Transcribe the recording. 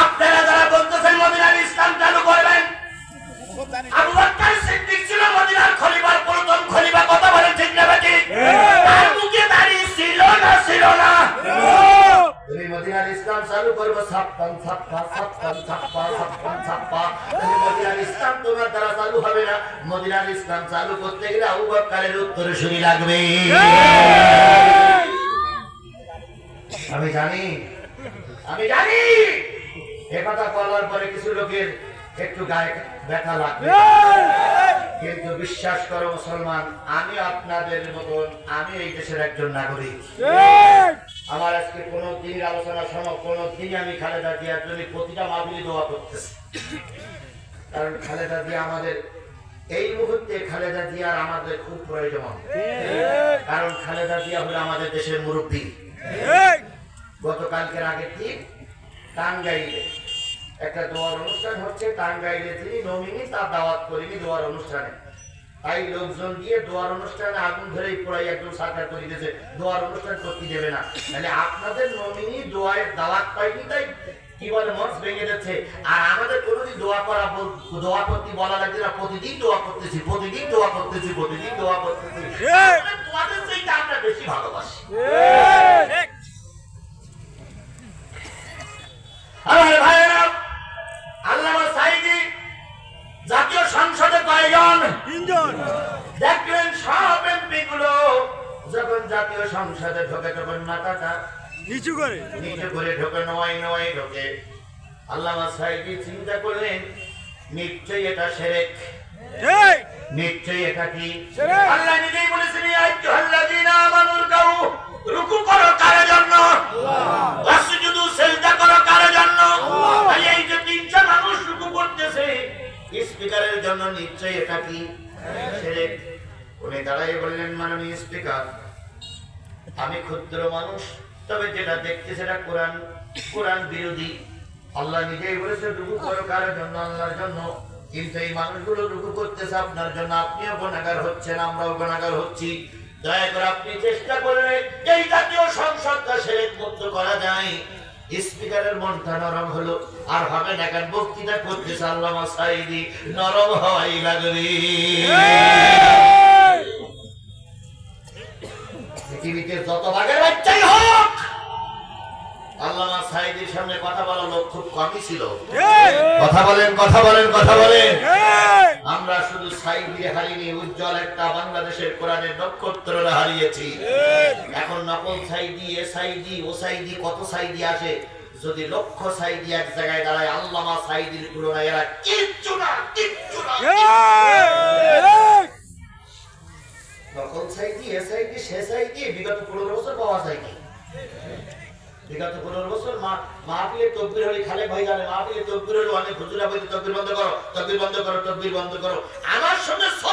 আপনারা যারা বলতেছেন মদিনার ইসলাম চালু করবেন, আবু বকর সিদ্দিক ছিল মদিনার খলিফার প্রথম খলিফা, কথা বলেন ঠিক না বেটি? তার মুখে দাড়ি ছিল না ছিল না? তুমি মদিনার ইসলাম চালু করবো, ছাপ্পান ছাপ্পা ছাপ্পান ছাপ্পা ছাপ্পান ছাপ্পা, তুমি মদিনার ইসলাম তোমার দ্বারা চালু হবে না। মদিনার ইসলাম চালু করতে গেলে আবু বকরের উত্তরসূরি লাগবে। আমি জানি একথা বলার পরে কিছু লোকের একটু গায়ে ব্যথা লাগবে, কিন্তু বিশ্বাস করো মুসলমান, আমি আপনাদের মতন, আমি এই দেশের একজন নাগরিক। আমার আজকে কোন দিনের আলোচনার সময় কোন দিনই আমি খালেদা জিয়ার জন্য প্রতিটা মাহফিলে দোয়া করতেছি, কারণ খালেদা জিয়া আমাদের এই মুহূর্তে, খালেদা জিয়ার আমাদের খুব প্রয়োজন, কারণ খালেদা জিয়া হলো আমাদের দেশের মুরব্বী। গতকালকের আগের দিন টাঙ্গাইলে একটা দোয়ার অনুষ্ঠান হচ্ছে, টাঙ্গাইলে যিনি নমিনি তার দাওয়াত করিনি দোয়ার অনুষ্ঠানে, তাই লোকজন দিয়ে দোয়ার অনুষ্ঠানে আগুন ধরেই পড়াই একজন সরকার করে দিয়েছে, দোয়ার অনুষ্ঠান করতে দেবে না। তাহলে আপনাদের নমিনি দোয়ার দাওয়াত পাইনি, তাই কি বলে মঞ্চ ভেঙে যাচ্ছে। আর আমাদের কোনোদিন দোয়া করতে বলা লাগছে না, প্রতিদিন দোয়া করতেছি, প্রতিদিন দোয়া করতেছি, প্রতিদিন দোয়া করতেছি। তোমাদের সেইটা আমরা বেশি ভালোবাসি। আমার ভাইয়েরা, আল্লামা সাঈদী জাতীয় সংসদে কয়জন? 3 জন। দেখলেন সব এমপি গুলো যখন জাতীয় সংসদে ঢোকে তখন মাথাটা নিচু করে ঢোকে, নয় ঢোকে। আল্লামা সাঈদী চিন্তা করলেন, নিশ্চয়ই এটা শিরক, নিশ্চয়ই এটা কি? আল্লাহ নিজেই বলেছেন, ইয়া আইয়ুহাল্লাযীনা আমানুর কাউ, রুকু করো কার জন্য? ওয়াসজুদু, সিজদা করো কার জন্য? এই যে 300 মানুষ রুকু করতেছে স্পিকারের জন্য, নিশ্চয়ই এটা কি? শিরক। উনি দাঁড়াই বললেন, মাননীয় স্পিকার, আমি ক্ষুদ্র মানুষ, তবে যেটা দেখছি সেটা কোরআন বিরোধী। আল্লাহ নিজেই বলেছে রুকু করো কার জন্য? আল্লাহর জন্য। কিন্তু এই মানুষগুলো রুকু করতেছে আপনার জন্য, আপনিও গুনাহগার হচ্ছেন, আমরাও গুনাহগার হচ্ছি। দয়া করে আপনি চেষ্টা করলে এই জাতীয় সংসদটা শিরক মুক্ত করা যায়। স্পিকারের মনটা নরম হলো, আর হবে না, কেন বক্তৃতা করতেছে আল্লামা সাঈদী, নরম হওয়াই লাগবে। পৃথিবীতে যত ভাগের বাচ্চাই হোক, আল্লামা সাঈদীর সামনে কথা বলা লোক খুব কমই ছিল। কথা বলেন, কথা বলেন, কথা বলেন। আমরা শুধু সাঈদী হারিনি, উজ্জ্বল একটা বাংলাদেশের কোরআনের নক্ষত্ররা হারিয়েছি। এখন নকল সাঈদী, এ সাঈদী, ও সাঈদী, কত সাঈদী আসে। যদি লক্ষ সাঈদী এক জায়গায় দাঁড়ায়, আল্লামা সাঈদীর তুলনায় এরা কিচ্ছু না, কিচ্ছু না। নকল সাঈদী, এ সাঈদী, সে সাঈদী বিগত 15 বছর পাওয়া যায়নি। বিগত 15 বছর মাহফিলে তকবীর হলে, খালেক ভাই জানে, মাহফিলে তকবীর হলে অনেক হুজুরা বলতে তকবীর বন্ধ করো, তকবীর বন্ধ করো, তকবীর বন্ধ করো। আমার সঙ্গে ছবি